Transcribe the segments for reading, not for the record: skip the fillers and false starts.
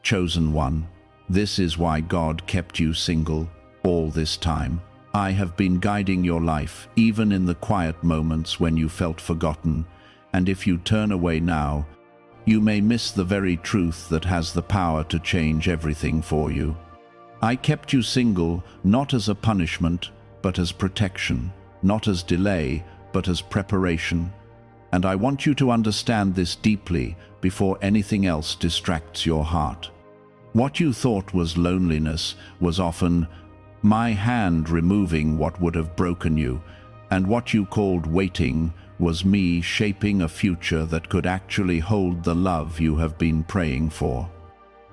Chosen one, this is why God kept you single all this time. I have been guiding your life, even in the quiet moments when you felt forgotten, and if you turn away now, you may miss the very truth that has the power to change everything for you. I kept you single not as a punishment, but as protection, not as delay, but as preparation. And I want you to understand this deeply before anything else distracts your heart. What you thought was loneliness was often my hand removing what would have broken you, and what you called waiting was me shaping a future that could actually hold the love you have been praying for.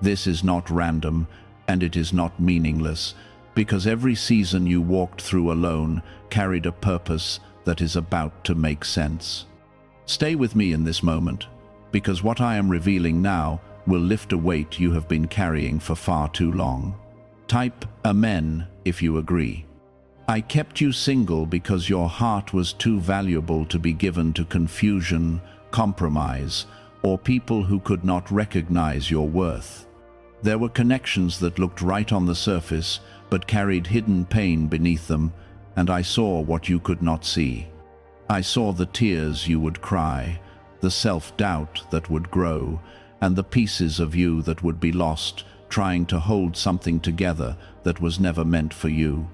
This is not random, and it is not meaningless, because every season you walked through alone carried a purpose that is about to make sense. Stay with me in this moment, because what I am revealing now will lift a weight you have been carrying for far too long. Type Amen if you agree. I kept you single because your heart was too valuable to be given to confusion, compromise, or people who could not recognize your worth. There were connections that looked right on the surface, but carried hidden pain beneath them, and I saw what you could not see. I saw the tears you would cry, the self-doubt that would grow, and the pieces of you that would be lost, trying to hold something together that was never meant for you.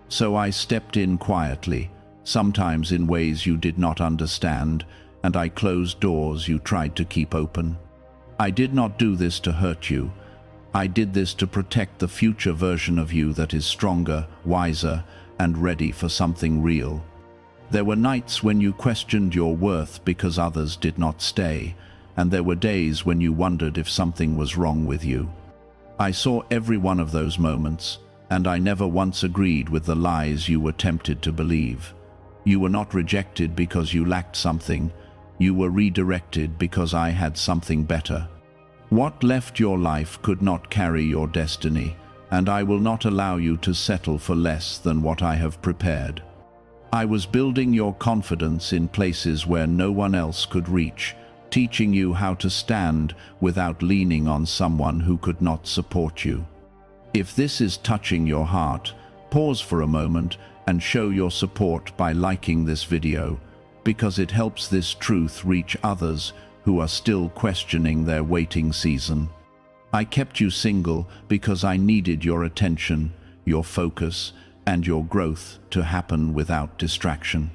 So I stepped in quietly, sometimes in ways you did not understand, and I closed doors you tried to keep open. I did not do this to hurt you. I did this to protect the future version of you that is stronger, wiser, and ready for something real. There were nights when you questioned your worth because others did not stay, and there were days when you wondered if something was wrong with you. I saw every one of those moments, and I never once agreed with the lies you were tempted to believe. You were not rejected because you lacked something. You were redirected because I had something better. What left your life could not carry your destiny, and I will not allow you to settle for less than what I have prepared. I was building your confidence in places where no one else could reach, teaching you how to stand without leaning on someone who could not support you. If this is touching your heart, pause for a moment and show your support by liking this video, because it helps this truth reach others who are still questioning their waiting season. I kept you single because I needed your attention, your focus, and your growth to happen without distraction.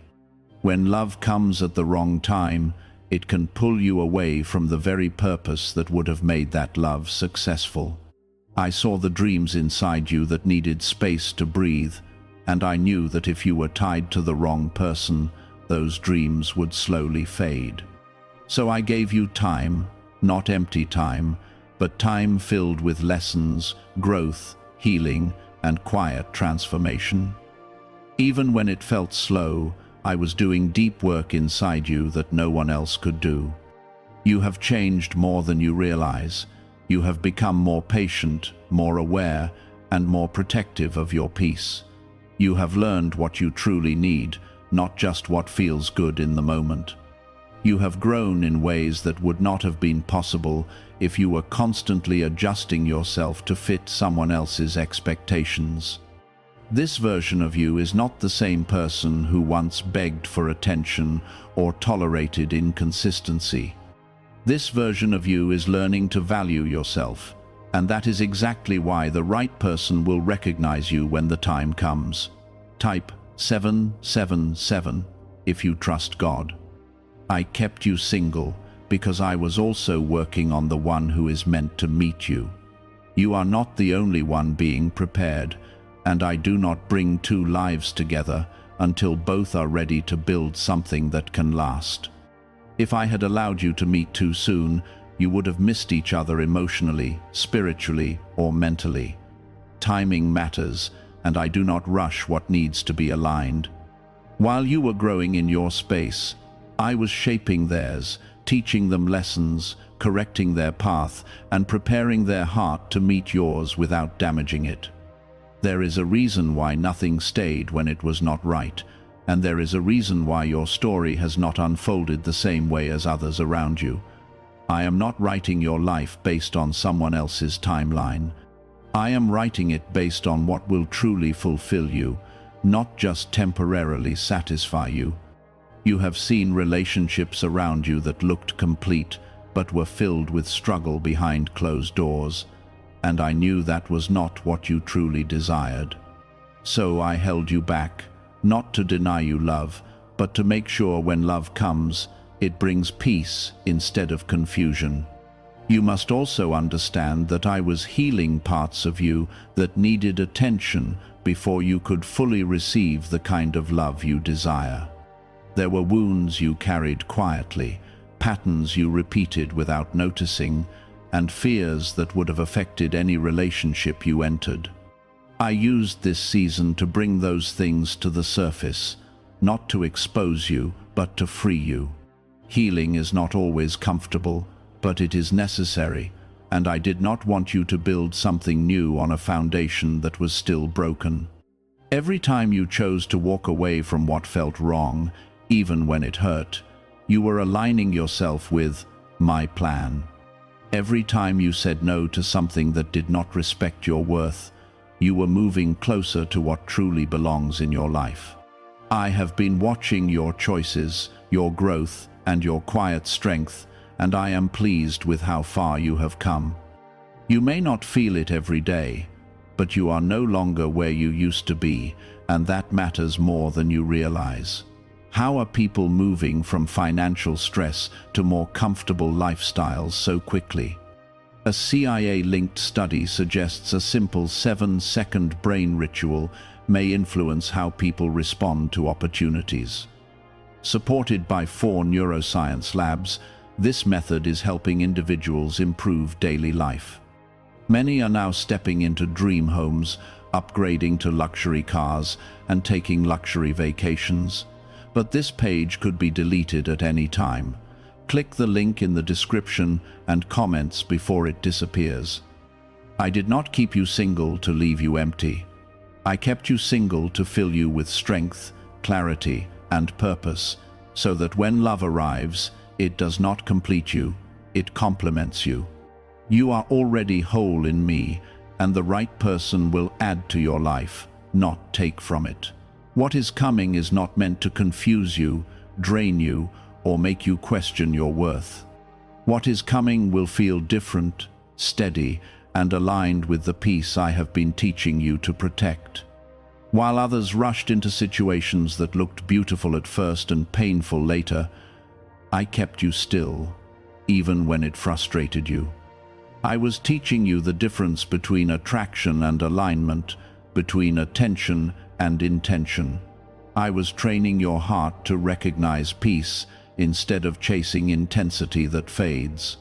When love comes at the wrong time, it can pull you away from the very purpose that would have made that love successful. I saw the dreams inside you that needed space to breathe, and I knew that if you were tied to the wrong person, those dreams would slowly fade. So I gave you time, not empty time, but time filled with lessons, growth, healing, and quiet transformation. Even when it felt slow, I was doing deep work inside you that no one else could do. You have changed more than you realize. You have become more patient, more aware, and more protective of your peace. You have learned what you truly need, not just what feels good in the moment. You have grown in ways that would not have been possible if you were constantly adjusting yourself to fit someone else's expectations. This version of you is not the same person who once begged for attention or tolerated inconsistency. This version of you is learning to value yourself, and that is exactly why the right person will recognize you when the time comes. Type 777 if you trust God. I kept you single because I was also working on the one who is meant to meet you. You are not the only one being prepared, and I do not bring two lives together until both are ready to build something that can last. If I had allowed you to meet too soon, you would have missed each other emotionally, spiritually, or mentally. Timing matters, and I do not rush what needs to be aligned. While you were growing in your space, I was shaping theirs, teaching them lessons, correcting their path, and preparing their heart to meet yours without damaging it. There is a reason why nothing stayed when it was not right, and there is a reason why your story has not unfolded the same way as others around you. I am not writing your life based on someone else's timeline. I am writing it based on what will truly fulfill you, not just temporarily satisfy you. You have seen relationships around you that looked complete, but were filled with struggle behind closed doors, and I knew that was not what you truly desired. So I held you back, not to deny you love, but to make sure when love comes, it brings peace instead of confusion. You must also understand that I was healing parts of you that needed attention before you could fully receive the kind of love you desire. There were wounds you carried quietly, patterns you repeated without noticing, and fears that would have affected any relationship you entered. I used this season to bring those things to the surface, not to expose you, but to free you. Healing is not always comfortable, but it is necessary, and I did not want you to build something new on a foundation that was still broken. Every time you chose to walk away from what felt wrong, even when it hurt, you were aligning yourself with my plan. Every time you said no to something that did not respect your worth, you were moving closer to what truly belongs in your life. I have been watching your choices, your growth, and your quiet strength, and I am pleased with how far you have come. You may not feel it every day, but you are no longer where you used to be, and that matters more than you realize. How are people moving from financial stress to more comfortable lifestyles so quickly? A CIA-linked study suggests a simple 7-second brain ritual may influence how people respond to opportunities. Supported by 4 neuroscience labs, this method is helping individuals improve daily life. Many are now stepping into dream homes, upgrading to luxury cars, and taking luxury vacations. But this page could be deleted at any time. Click the link in the description and comments before it disappears. I did not keep you single to leave you empty. I kept you single to fill you with strength, clarity, and purpose, so that when love arrives, it does not complete you, it complements you. You are already whole in me, and the right person will add to your life, not take from it. What is coming is not meant to confuse you, drain you, or make you question your worth. What is coming will feel different, steady, and aligned with the peace I have been teaching you to protect. While others rushed into situations that looked beautiful at first and painful later, I kept you still, even when it frustrated you. I was teaching you the difference between attraction and alignment, between attention and intention. I was training your heart to recognize peace instead of chasing intensity that fades.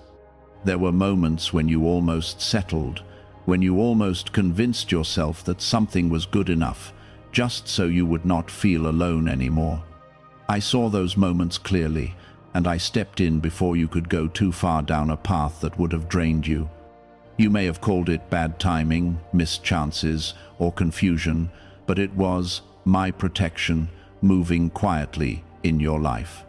There were moments when you almost settled, when you almost convinced yourself that something was good enough, just so you would not feel alone anymore. I saw those moments clearly, and I stepped in before you could go too far down a path that would have drained you. You may have called it bad timing, missed chances, or confusion, but it was my protection moving quietly in your life.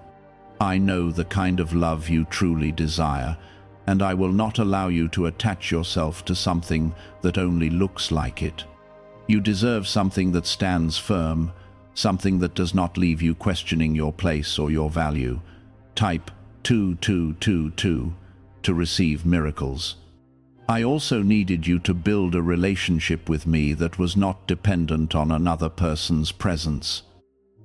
I know the kind of love you truly desire, and I will not allow you to attach yourself to something that only looks like it. You deserve something that stands firm, something that does not leave you questioning your place or your value. Type 2222 to receive miracles. I also needed you to build a relationship with me that was not dependent on another person's presence.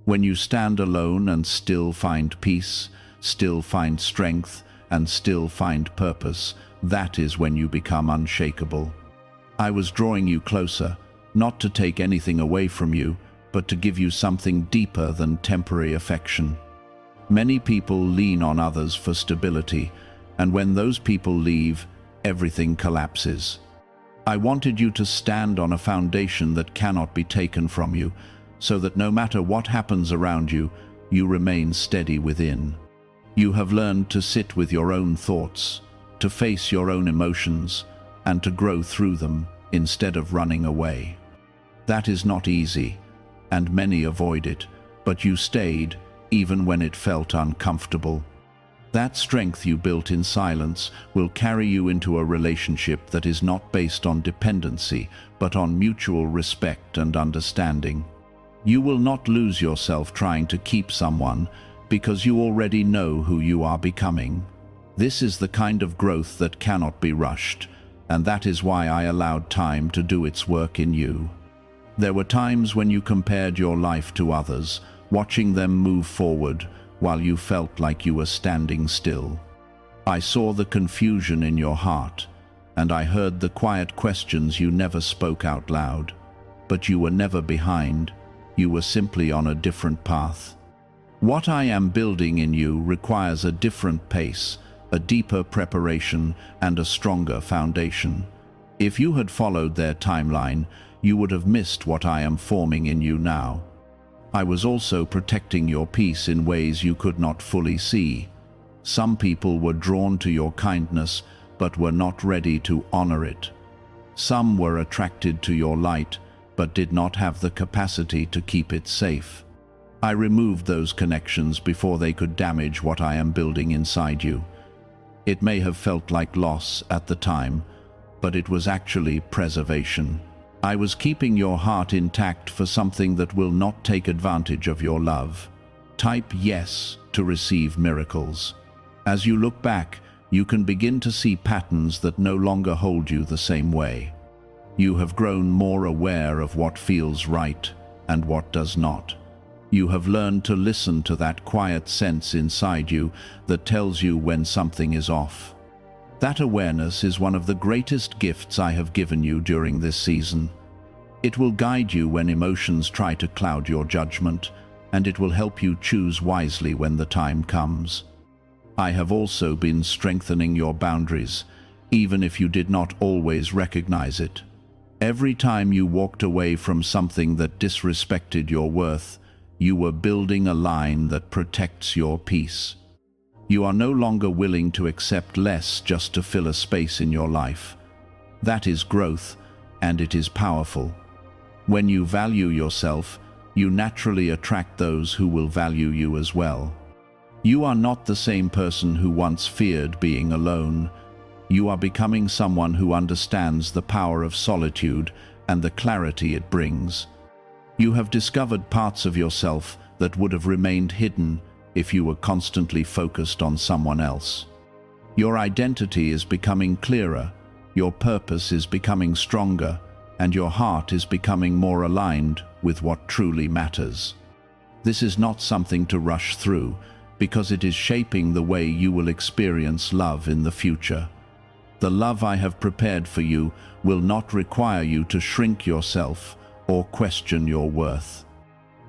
When you stand alone and still find peace, still find strength, and still find purpose, that is when you become unshakable. I was drawing you closer, not to take anything away from you, but to give you something deeper than temporary affection. Many people lean on others for stability, and when those people leave, everything collapses. I wanted you to stand on a foundation that cannot be taken from you, so that no matter what happens around you, you remain steady within. You have learned to sit with your own thoughts, to face your own emotions, and to grow through them instead of running away. That is not easy, and many avoid it, but you stayed even when it felt uncomfortable. That strength you built in silence will carry you into a relationship that is not based on dependency, but on mutual respect and understanding. You will not lose yourself trying to keep someone because you already know who you are becoming. This is the kind of growth that cannot be rushed, and that is why I allowed time to do its work in you. There were times when you compared your life to others, watching them move forward while you felt like you were standing still. I saw the confusion in your heart, and I heard the quiet questions you never spoke out loud. But you were never behind. You were simply on a different path. What I am building in you requires a different pace, a deeper preparation, and a stronger foundation. If you had followed their timeline, you would have missed what I am forming in you now. I was also protecting your peace in ways you could not fully see. Some people were drawn to your kindness, but were not ready to honor it. Some were attracted to your light, but did not have the capacity to keep it safe. I removed those connections before they could damage what I am building inside you. It may have felt like loss at the time, but it was actually preservation. I was keeping your heart intact for something that will not take advantage of your love. Type yes to receive miracles. As you look back, you can begin to see patterns that no longer hold you the same way. You have grown more aware of what feels right and what does not. You have learned to listen to that quiet sense inside you that tells you when something is off. That awareness is one of the greatest gifts I have given you during this season. It will guide you when emotions try to cloud your judgment, and it will help you choose wisely when the time comes. I have also been strengthening your boundaries, even if you did not always recognize it. Every time you walked away from something that disrespected your worth, you were building a line that protects your peace. You are no longer willing to accept less just to fill a space in your life. That is growth, and it is powerful. When you value yourself, you naturally attract those who will value you as well. You are not the same person who once feared being alone. You are becoming someone who understands the power of solitude and the clarity it brings. You have discovered parts of yourself that would have remained hidden if you were constantly focused on someone else. Your identity is becoming clearer, your purpose is becoming stronger, and your heart is becoming more aligned with what truly matters. This is not something to rush through, because it is shaping the way you will experience love in the future. The love I have prepared for you will not require you to shrink yourself or question your worth.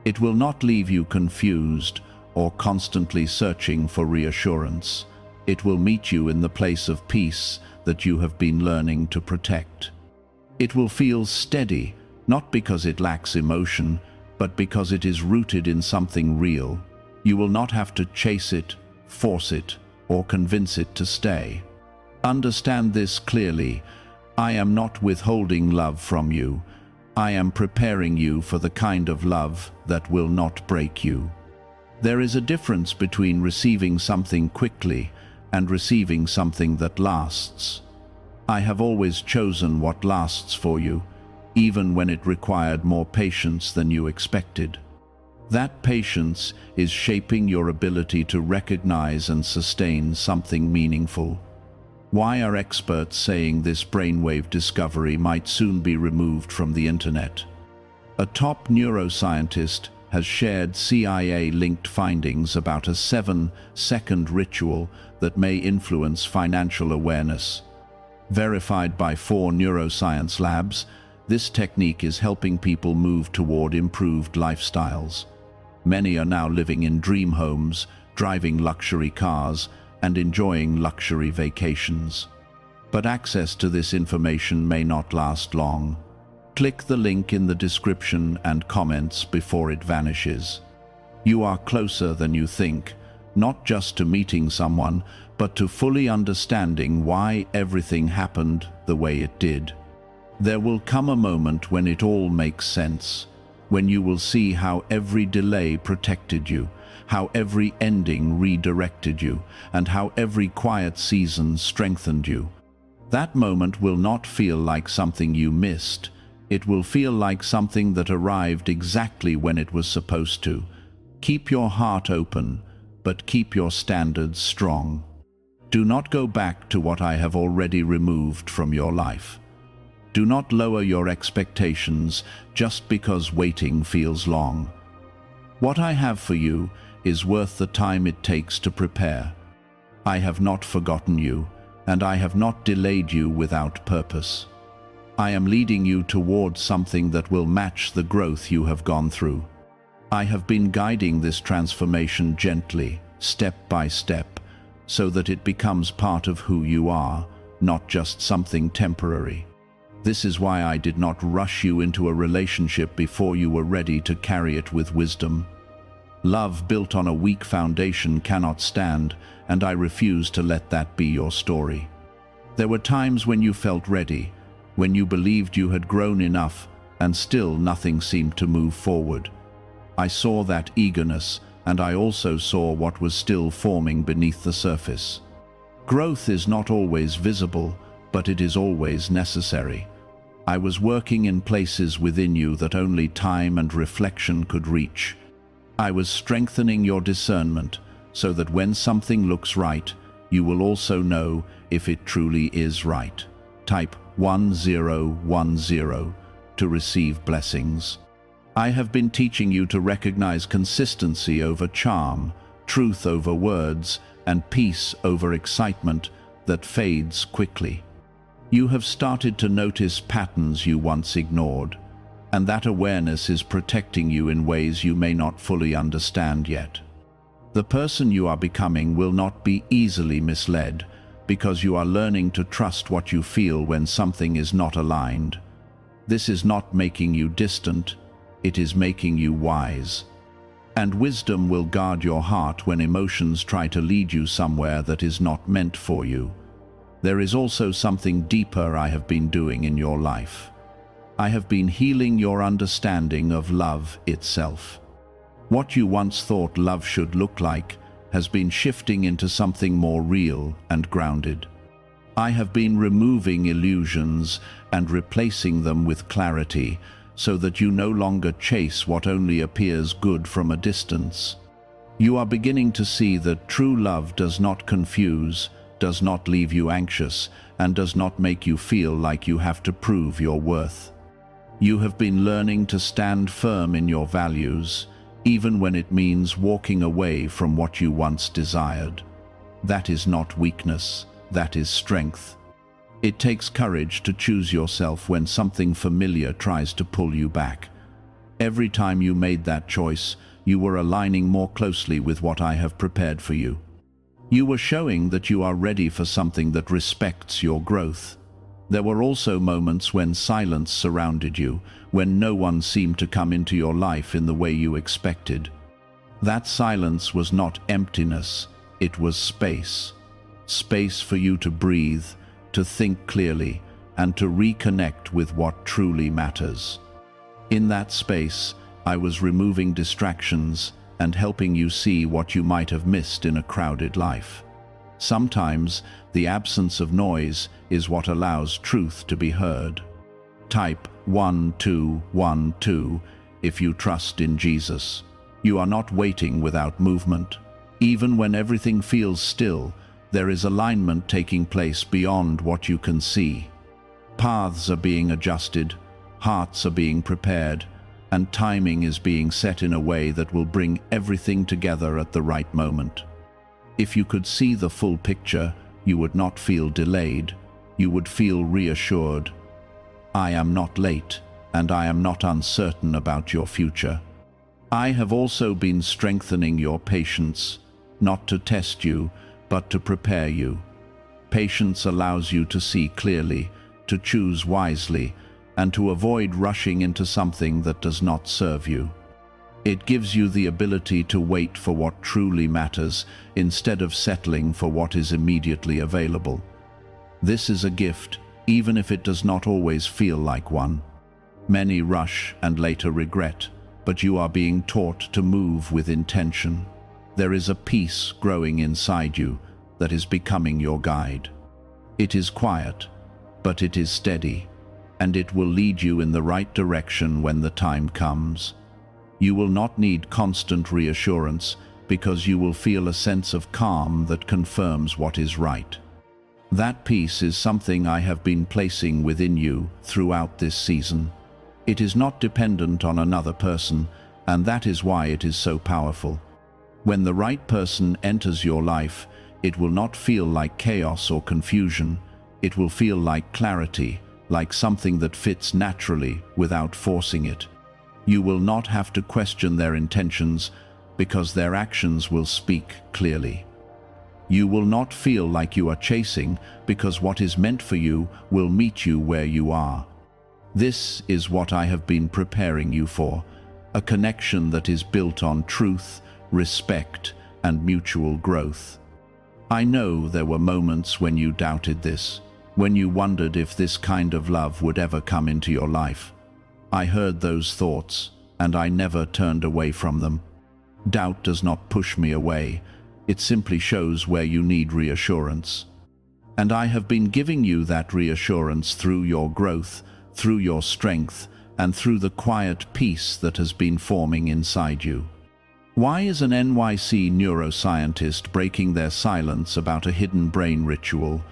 It will not leave you confused or constantly searching for reassurance. It will meet you in the place of peace that you have been learning to protect. It will feel steady, not because it lacks emotion, but because it is rooted in something real. You will not have to chase it, force it, or convince it to stay. Understand this clearly. I am not withholding love from you. I am preparing you for the kind of love that will not break you. There is a difference between receiving something quickly and receiving something that lasts. I have always chosen what lasts for you, even when it required more patience than you expected. That patience is shaping your ability to recognize and sustain something meaningful. Why are experts saying this brainwave discovery might soon be removed from the internet? A top neuroscientist has shared CIA-linked findings about a 7-second ritual that may influence financial awareness. Verified by 4 neuroscience labs, this technique is helping people move toward improved lifestyles. Many are now living in dream homes, driving luxury cars, and enjoying luxury vacations. But access to this information may not last long. Click the link in the description and comments before it vanishes. You are closer than you think, not just to meeting someone, but to fully understanding why everything happened the way it did. There will come a moment when it all makes sense, when you will see how every delay protected you, how every ending redirected you, and how every quiet season strengthened you. That moment will not feel like something you missed. It will feel like something that arrived exactly when it was supposed to. Keep your heart open, but keep your standards strong. Do not go back to what I have already removed from your life. Do not lower your expectations just because waiting feels long. What I have for you is worth the time it takes to prepare. I have not forgotten you, and I have not delayed you without purpose. I am leading you towards something that will match the growth you have gone through. I have been guiding this transformation gently, step by step, so that it becomes part of who you are, not just something temporary. This is why I did not rush you into a relationship before you were ready to carry it with wisdom. Love built on a weak foundation cannot stand, and I refuse to let that be your story. There were times when you felt ready, when you believed you had grown enough, and still nothing seemed to move forward. I saw that eagerness, and I also saw what was still forming beneath the surface. Growth is not always visible, but it is always necessary. I was working in places within you that only time and reflection could reach. I was strengthening your discernment so that when something looks right, you will also know if it truly is right. Type 1010 to receive blessings. I have been teaching you to recognize consistency over charm, truth over words, and peace over excitement that fades quickly. You have started to notice patterns you once ignored, and that awareness is protecting you in ways you may not fully understand yet. The person you are becoming will not be easily misled, because you are learning to trust what you feel when something is not aligned. This is not making you distant, it is making you wise. And wisdom will guard your heart when emotions try to lead you somewhere that is not meant for you. There is also something deeper I have been doing in your life. I have been healing your understanding of love itself. What you once thought love should look like has been shifting into something more real and grounded. I have been removing illusions and replacing them with clarity, so that you no longer chase what only appears good from a distance. You are beginning to see that true love does not confuse, does not leave you anxious, and does not make you feel like you have to prove your worth. You have been learning to stand firm in your values, even when it means walking away from what you once desired. That is not weakness, that is strength. It takes courage to choose yourself when something familiar tries to pull you back. Every time you made that choice, you were aligning more closely with what I have prepared for you. You were showing that you are ready for something that respects your growth. There were also moments when silence surrounded you, when no one seemed to come into your life in the way you expected. That silence was not emptiness, it was space. Space for you to breathe, to think clearly, and to reconnect with what truly matters. In that space, I was removing distractions and helping you see what you might have missed in a crowded life. Sometimes, the absence of noise is what allows truth to be heard. Type 1212 if you trust in Jesus. You are not waiting without movement. Even when everything feels still, there is alignment taking place beyond what you can see. Paths are being adjusted, hearts are being prepared, and timing is being set in a way that will bring everything together at the right moment. If you could see the full picture, you would not feel delayed, you would feel reassured. I am not late, and I am not uncertain about your future. I have also been strengthening your patience, not to test you, but to prepare you. Patience allows you to see clearly, to choose wisely, and to avoid rushing into something that does not serve you. It gives you the ability to wait for what truly matters instead of settling for what is immediately available. This is a gift, even if it does not always feel like one. Many rush and later regret, but you are being taught to move with intention. There is a peace growing inside you that is becoming your guide. It is quiet, but it is steady, and it will lead you in the right direction when the time comes. You will not need constant reassurance because you will feel a sense of calm that confirms what is right. That peace is something I have been placing within you throughout this season. It is not dependent on another person, and that is why it is so powerful. When the right person enters your life, it will not feel like chaos or confusion. It will feel like clarity, like something that fits naturally without forcing it. You will not have to question their intentions because their actions will speak clearly. You will not feel like you are chasing because what is meant for you will meet you where you are. This is what I have been preparing you for, a connection that is built on truth, respect, and mutual growth. I know there were moments when you doubted this, when you wondered if this kind of love would ever come into your life. I heard those thoughts, and I never turned away from them. Doubt does not push me away. It simply shows where you need reassurance. And I have been giving you that reassurance through your growth, through your strength, and through the quiet peace that has been forming inside you. Why is an NYC neuroscientist breaking their silence about a hidden brain ritual?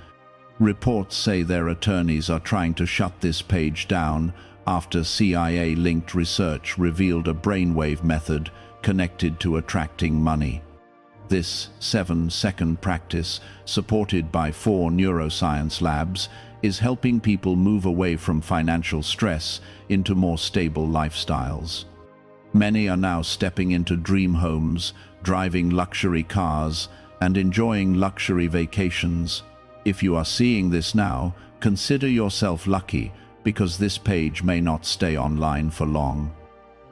Reports say their attorneys are trying to shut this page down after CIA-linked research revealed a brainwave method connected to attracting money. This 7-second practice, supported by 4 neuroscience labs, is helping people move away from financial stress into more stable lifestyles. Many are now stepping into dream homes, driving luxury cars, and enjoying luxury vacations. If you are seeing this now, consider yourself lucky because this page may not stay online for long.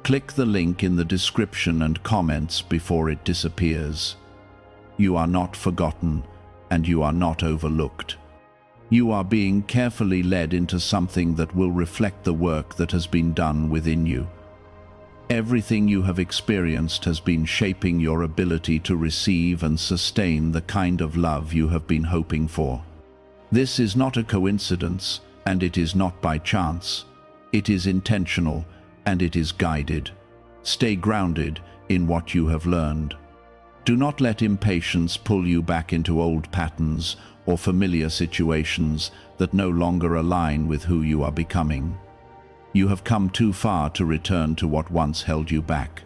Click the link in the description and comments before it disappears. You are not forgotten, and you are not overlooked. You are being carefully led into something that will reflect the work that has been done within you. Everything you have experienced has been shaping your ability to receive and sustain the kind of love you have been hoping for. This is not a coincidence, and it is not by chance. It is intentional, and it is guided. Stay grounded in what you have learned. Do not let impatience pull you back into old patterns or familiar situations that no longer align with who you are becoming. You have come too far to return to what once held you back.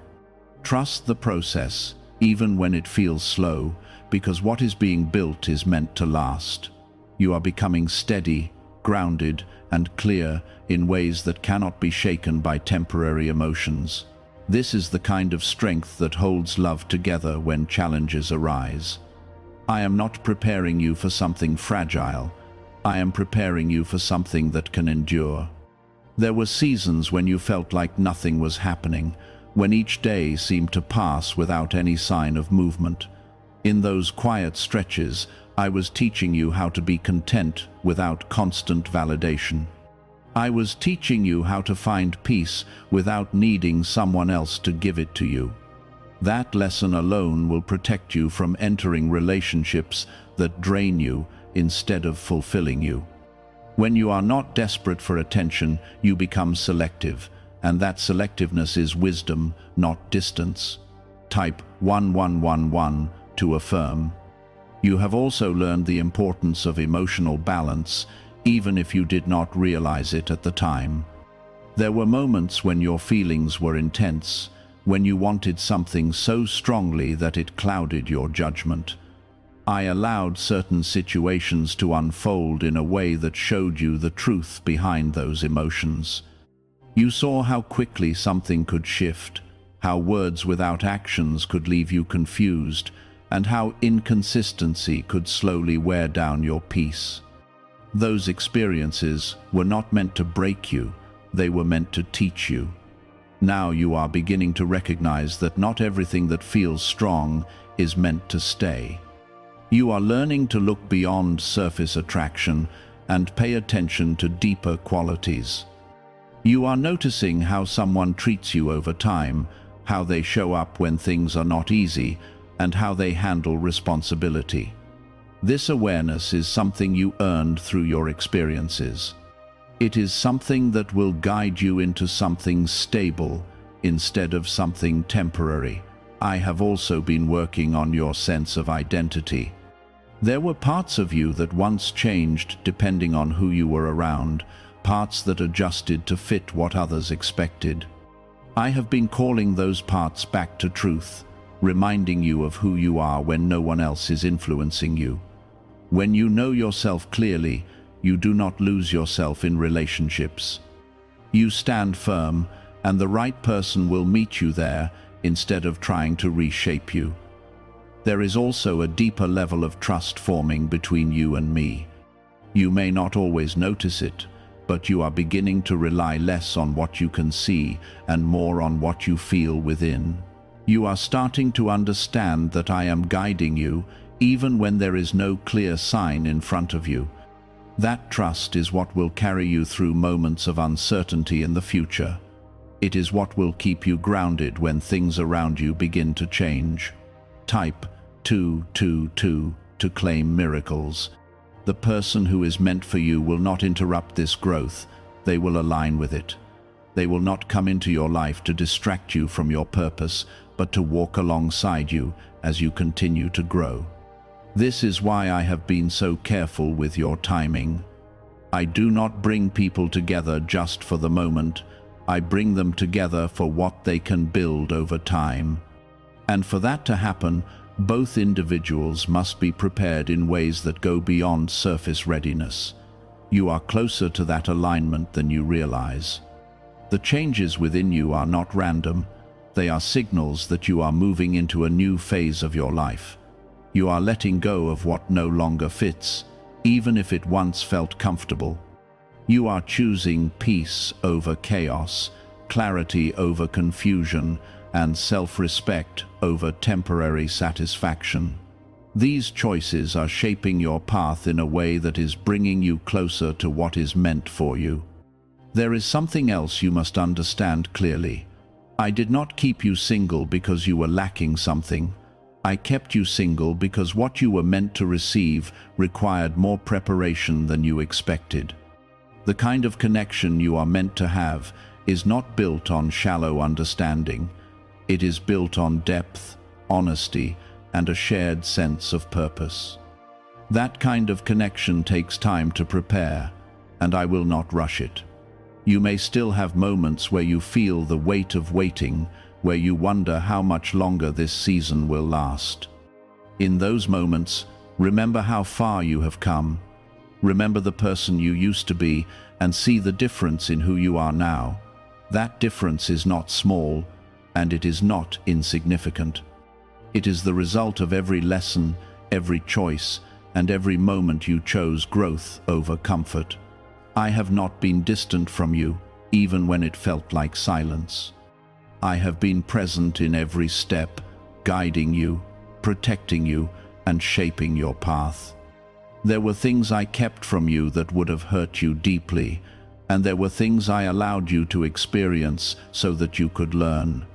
Trust the process, even when it feels slow, because what is being built is meant to last. You are becoming steady, grounded, and clear in ways that cannot be shaken by temporary emotions. This is the kind of strength that holds love together when challenges arise. I am not preparing you for something fragile. I am preparing you for something that can endure. There were seasons when you felt like nothing was happening, when each day seemed to pass without any sign of movement. In those quiet stretches, I was teaching you how to be content without constant validation. I was teaching you how to find peace without needing someone else to give it to you. That lesson alone will protect you from entering relationships that drain you instead of fulfilling you. When you are not desperate for attention, you become selective, and that selectiveness is wisdom, not distance. Type 1111 to affirm. You have also learned the importance of emotional balance, even if you did not realize it at the time. There were moments when your feelings were intense, when you wanted something so strongly that it clouded your judgment. I allowed certain situations to unfold in a way that showed you the truth behind those emotions. You saw how quickly something could shift, how words without actions could leave you confused, and how inconsistency could slowly wear down your peace. Those experiences were not meant to break you, they were meant to teach you. Now you are beginning to recognize that not everything that feels strong is meant to stay. You are learning to look beyond surface attraction and pay attention to deeper qualities. You are noticing how someone treats you over time, how they show up when things are not easy, and how they handle responsibility. This awareness is something you earned through your experiences. It is something that will guide you into something stable instead of something temporary. I have also been working on your sense of identity. There were parts of you that once changed depending on who you were around, parts that adjusted to fit what others expected. I have been calling those parts back to truth, reminding you of who you are when no one else is influencing you. When you know yourself clearly, you do not lose yourself in relationships. You stand firm, and the right person will meet you there instead of trying to reshape you. There is also a deeper level of trust forming between you and me. You may not always notice it, but you are beginning to rely less on what you can see and more on what you feel within. You are starting to understand that I am guiding you, even when there is no clear sign in front of you. That trust is what will carry you through moments of uncertainty in the future. It is what will keep you grounded when things around you begin to change. Type 222 to claim miracles. The person who is meant for you will not interrupt this growth. They will align with it. They will not come into your life to distract you from your purpose, but to walk alongside you as you continue to grow. This is why I have been so careful with your timing. I do not bring people together just for the moment. I bring them together for what they can build over time. And for that to happen, both individuals must be prepared in ways that go beyond surface readiness. You are closer to that alignment than you realize. The changes within you are not random. They are signals that you are moving into a new phase of your life. You are letting go of what no longer fits, even if it once felt comfortable. You are choosing peace over chaos, clarity over confusion, and self-respect over temporary satisfaction. These choices are shaping your path in a way that is bringing you closer to what is meant for you. There is something else you must understand clearly. I did not keep you single because you were lacking something. I kept you single because what you were meant to receive required more preparation than you expected. The kind of connection you are meant to have is not built on shallow understanding. It is built on depth, honesty, and a shared sense of purpose. That kind of connection takes time to prepare, and I will not rush it. You may still have moments where you feel the weight of waiting, where you wonder how much longer this season will last. In those moments, remember how far you have come. Remember the person you used to be and see the difference in who you are now. That difference is not small, and it is not insignificant. It is the result of every lesson, every choice, and every moment you chose growth over comfort. I have not been distant from you, even when it felt like silence. I have been present in every step, guiding you, protecting you, and shaping your path. There were things I kept from you that would have hurt you deeply, and there were things I allowed you to experience so that you could learn.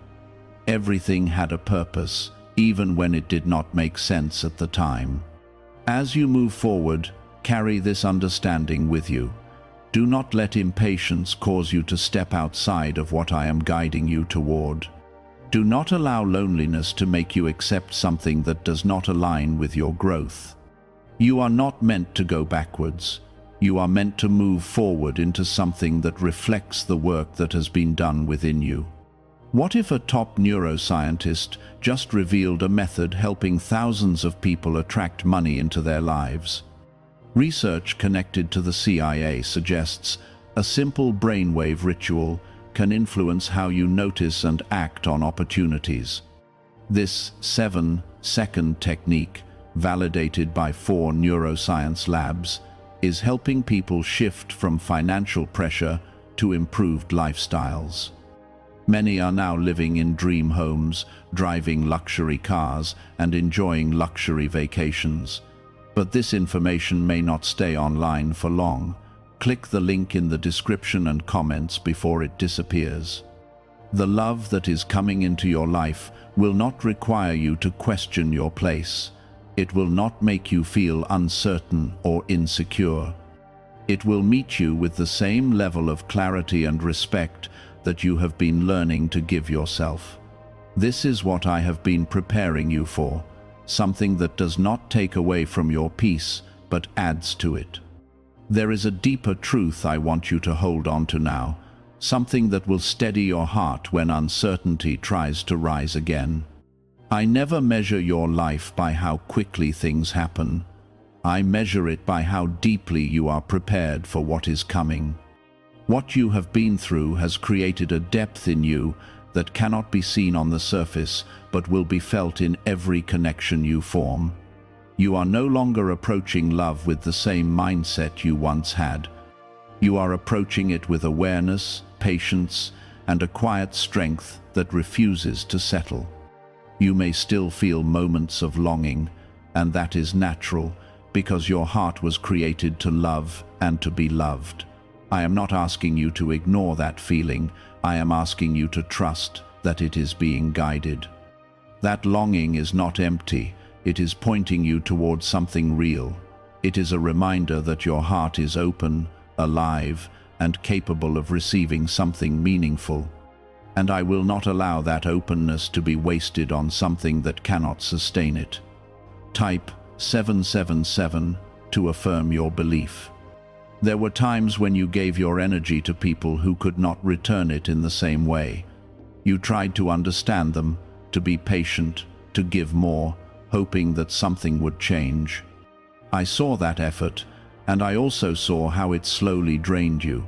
Everything had a purpose, even when it did not make sense at the time. As you move forward, carry this understanding with you. Do not let impatience cause you to step outside of what I am guiding you toward. Do not allow loneliness to make you accept something that does not align with your growth. You are not meant to go backwards. You are meant to move forward into something that reflects the work that has been done within you. What if a top neuroscientist just revealed a method helping thousands of people attract money into their lives? Research connected to the CIA suggests a simple brainwave ritual can influence how you notice and act on opportunities. This 7-second technique, validated by 4 neuroscience labs, is helping people shift from financial pressure to improved lifestyles. Many are now living in dream homes, driving luxury cars, and enjoying luxury vacations. But this information may not stay online for long. click the link in the description and comments before it disappears. The love that is coming into your life will not require you to question your place. It will not make you feel uncertain or insecure. It will meet you with the same level of clarity and respect that you have been learning to give yourself. This is what I have been preparing you for, something that does not take away from your peace, but adds to it. There is a deeper truth I want you to hold on to now, something that will steady your heart when uncertainty tries to rise again. I never measure your life by how quickly things happen. I measure it by how deeply you are prepared for what is coming. What you have been through has created a depth in you that cannot be seen on the surface, but will be felt in every connection you form. You are no longer approaching love with the same mindset you once had. You are approaching it with awareness, patience, and a quiet strength that refuses to settle. You may still feel moments of longing, and that is natural, because your heart was created to love and to be loved. I am not asking you to ignore that feeling. I am asking you to trust that it is being guided. That longing is not empty. It is pointing you towards something real. It is a reminder that your heart is open, alive, and capable of receiving something meaningful. And I will not allow that openness to be wasted on something that cannot sustain it. Type 777 to affirm your belief. There were times when you gave your energy to people who could not return it in the same way. You tried to understand them, to be patient, to give more, hoping that something would change. I saw that effort, and I also saw how it slowly drained you.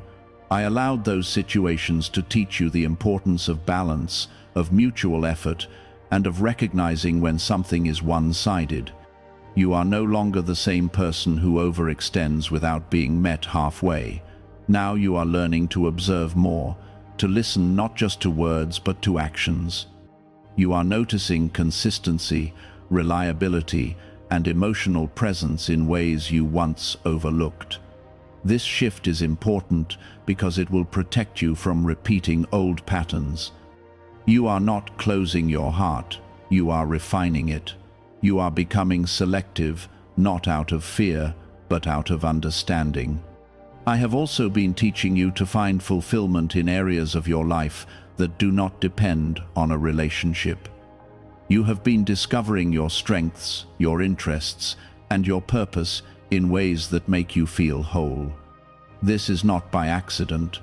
I allowed those situations to teach you the importance of balance, of mutual effort, and of recognizing when something is one-sided. You are no longer the same person who overextends without being met halfway. Now you are learning to observe more, to listen not just to words but to actions. You are noticing consistency, reliability, and emotional presence in ways you once overlooked. This shift is important because it will protect you from repeating old patterns. You are not closing your heart, you are refining it. You are becoming selective, not out of fear, but out of understanding. I have also been teaching you to find fulfillment in areas of your life that do not depend on a relationship. You have been discovering your strengths, your interests, and your purpose in ways that make you feel whole. This is not by accident.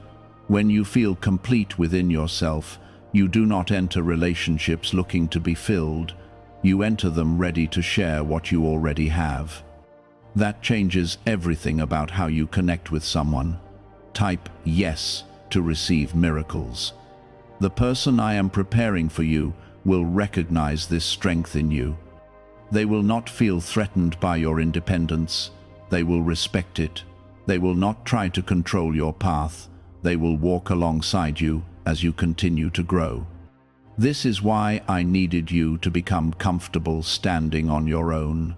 When you feel complete within yourself, you do not enter relationships looking to be filled. You enter them ready to share what you already have. That changes everything about how you connect with someone. Type yes to receive miracles. The person I am preparing for you will recognize this strength in you. They will not feel threatened by your independence. They will respect it. They will not try to control your path. They will walk alongside you as you continue to grow. This is why I needed you to become comfortable standing on your own.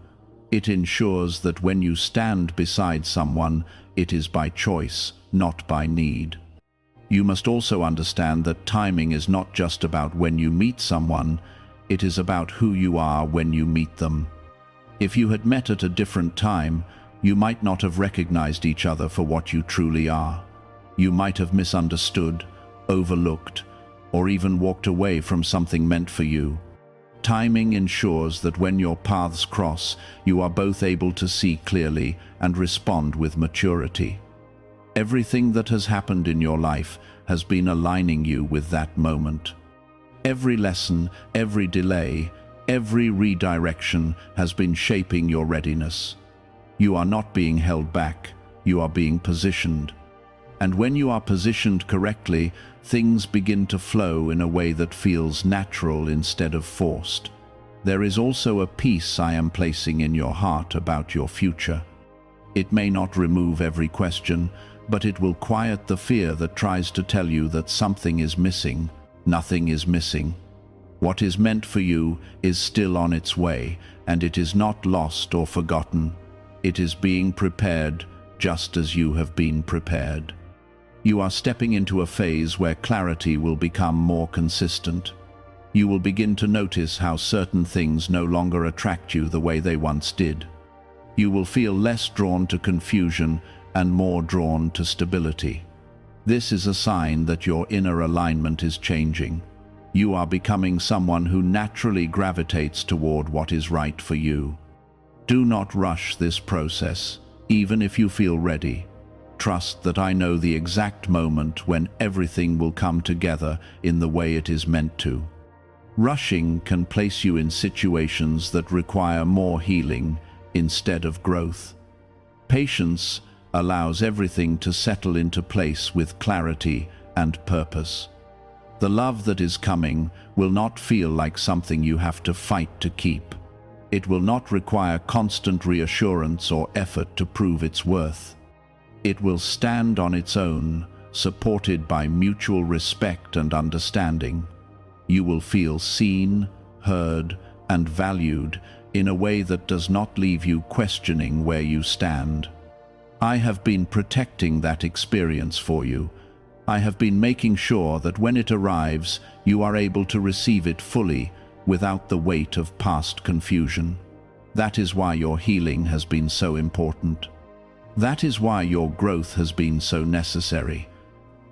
It ensures that when you stand beside someone, it is by choice, not by need. You must also understand that timing is not just about when you meet someone, it is about who you are when you meet them. If you had met at a different time, you might not have recognized each other for what you truly are. You might have misunderstood, overlooked, or even walked away from something meant for you. Timing ensures that when your paths cross, you are both able to see clearly and respond with maturity. Everything that has happened in your life has been aligning you with that moment. Every lesson, every delay, every redirection has been shaping your readiness. You are not being held back, you are being positioned. And when you are positioned correctly, things begin to flow in a way that feels natural instead of forced. There is also a peace I am placing in your heart about your future. It may not remove every question, but it will quiet the fear that tries to tell you that something is missing. Nothing is missing. What is meant for you is still on its way, and it is not lost or forgotten. It is being prepared, just as you have been prepared. You are stepping into a phase where clarity will become more consistent. You will begin to notice how certain things no longer attract you the way they once did. You will feel less drawn to confusion and more drawn to stability. This is a sign that your inner alignment is changing. You are becoming someone who naturally gravitates toward what is right for you. Do not rush this process, even if you feel ready. Trust that I know the exact moment when everything will come together in the way it is meant to. Rushing can place you in situations that require more healing instead of growth. Patience allows everything to settle into place with clarity and purpose. The love that is coming will not feel like something you have to fight to keep. It will not require constant reassurance or effort to prove its worth. It will stand on its own, supported by mutual respect and understanding. You will feel seen, heard, and valued in a way that does not leave you questioning where you stand. I have been protecting that experience for you. I have been making sure that when it arrives, you are able to receive it fully without the weight of past confusion. That is why your healing has been so important. That is why your growth has been so necessary.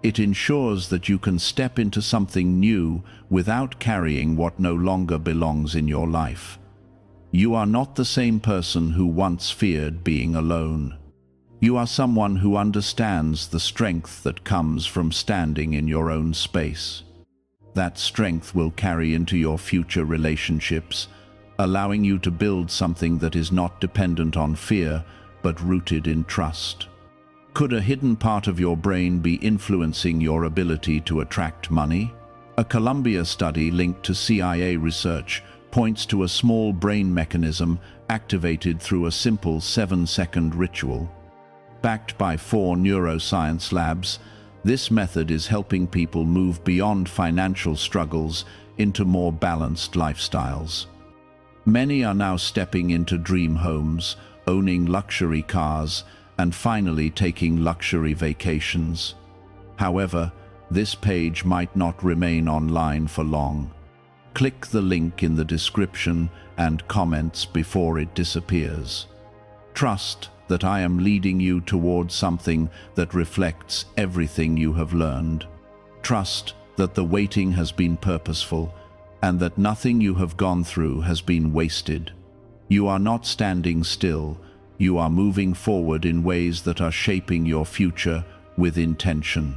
It ensures that you can step into something new without carrying what no longer belongs in your life. You are not the same person who once feared being alone. You are someone who understands the strength that comes from standing in your own space. That strength will carry into your future relationships, allowing you to build something that is not dependent on fear, but rooted in trust. Could a hidden part of your brain be influencing your ability to attract money? A Columbia study linked to CIA research points to a small brain mechanism activated through a simple 7-second ritual. Backed by 4 neuroscience labs, this method is helping people move beyond financial struggles into more balanced lifestyles. Many are now stepping into dream homes, owning luxury cars, and finally taking luxury vacations. However, this page might not remain online for long. Click the link in the description and comments before it disappears. Trust that I am leading you towards something that reflects everything you have learned. Trust that the waiting has been purposeful and that nothing you have gone through has been wasted. You are not standing still. You are moving forward in ways that are shaping your future with intention.